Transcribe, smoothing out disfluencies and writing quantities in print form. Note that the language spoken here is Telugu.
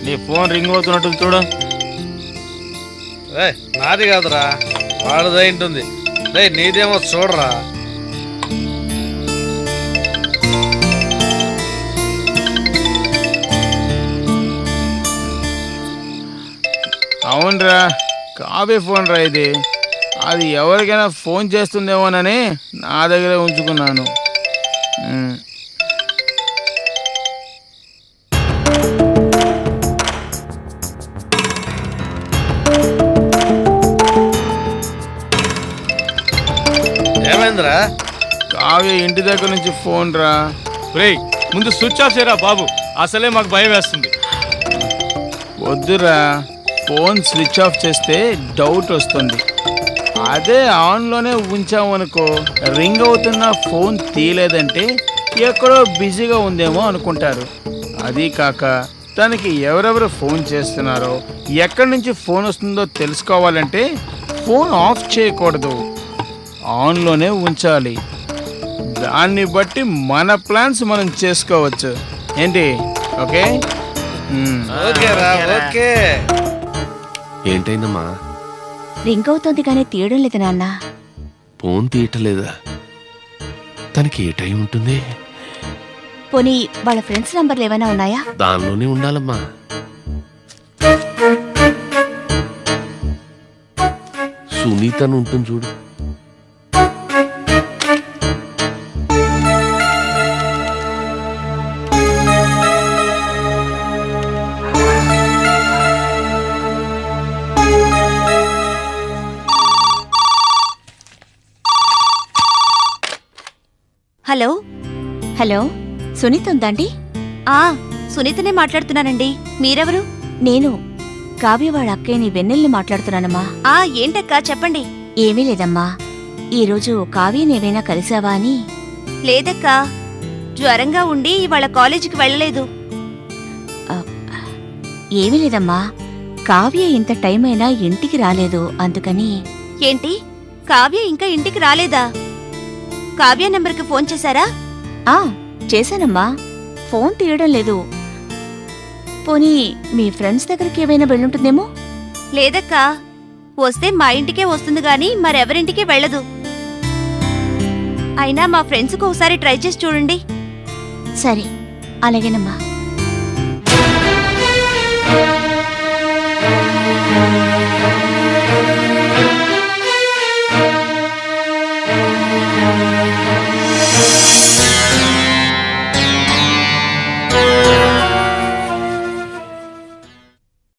నీ ఫోన్ రింగ్ అవుతున్నట్టు చూడు. నాది కాదురా, వాడిదై ఉంటుంది. నీదేమో చూడరా. అవునరా, కావ్య ఫోన్ రా ఇది. అది ఎవరికైనా ఫోన్ చేస్తుందేమోనని నా దగ్గరే ఉంచుకున్నాను. ఏమైందిరా? కావ్య ఇంటి దగ్గర నుంచి ఫోన్ రా. ముందు స్విచ్ ఆఫ్ చేయరా బాబు, అసలే మాకు భయం వేస్తుంది. వద్దురా, ఫోన్ స్విచ్ ఆఫ్ చేస్తే డౌట్ వస్తుంది. అదే ఆన్లోనే ఉంచామనుకో, రింగ్ అవుతున్న ఫోన్ తీయలేదంటే ఎక్కడో బిజీగా ఉందేమో అనుకుంటారు. అది కాక తనకి ఎవరెవరు ఫోన్ చేస్తున్నారో, ఎక్కడి నుంచి ఫోన్ వస్తుందో తెలుసుకోవాలంటే ఫోన్ ఆఫ్ చేయకూడదు, ఆన్లోనే ఉంచాలి. దాన్ని బట్టి మన ప్లాన్స్ మనం చేసుకోవచ్చు. ఏంటి? ఓకే. ఏంటైందమ్మా? రింగ్ అవుతోంది కానీ తీయడం లేదు నాన్న. ఫోన్ తీయటలేదా? తనకి ఏ టైం ఉంటుంది? పోనీ వాళ్ళ ఫ్రెండ్స్ నంబర్లు ఏమైనా ఉన్నాయా? దానిలోనే ఉండాలమ్మా. సునీతను ఉంటుంది చూడు. హలో హలో, సునీత ఉందండి? సునీతనే మాట్లాడుతున్నానండి. మీరెవరు? నేను కావ్యవాడ అక్కయ్యని వెన్నెల్ని మాట్లాడుతున్నానమ్మా. ఏంటక్కా చెప్పండి. ఏమీ లేదమ్మా, ఈరోజు కావ్యని ఏమైనా కలిసావా అని. లేదక్కా, జ్వరంగా ఉండి ఇవాళ కాలేజీకి వెళ్ళలేదు. ఏమీ లేదమ్మా, కావ్య ఇంత టైం అయినా ఇంటికి రాలేదు, అందుకని. ఏంటి, కావ్య ఇంకా ఇంటికి రాలేదా? కావ్య నెంబర్కి ఫోన్ చేశారా? చేశానమ్మా, ఫోన్ తీయడం లేదు. పోనీ మీ ఫ్రెండ్స్ దగ్గరికి ఏమైనా వెళ్ళుంటుందేమో. లేదక్కా, వస్తే మా ఇంటికే వస్తుంది గాని మరెవరింటికి వెళ్ళదు. అయినా మా ఫ్రెండ్స్కి ఒకసారి ట్రై చేసి చూడండి. సరే, అలాగేనమ్మా.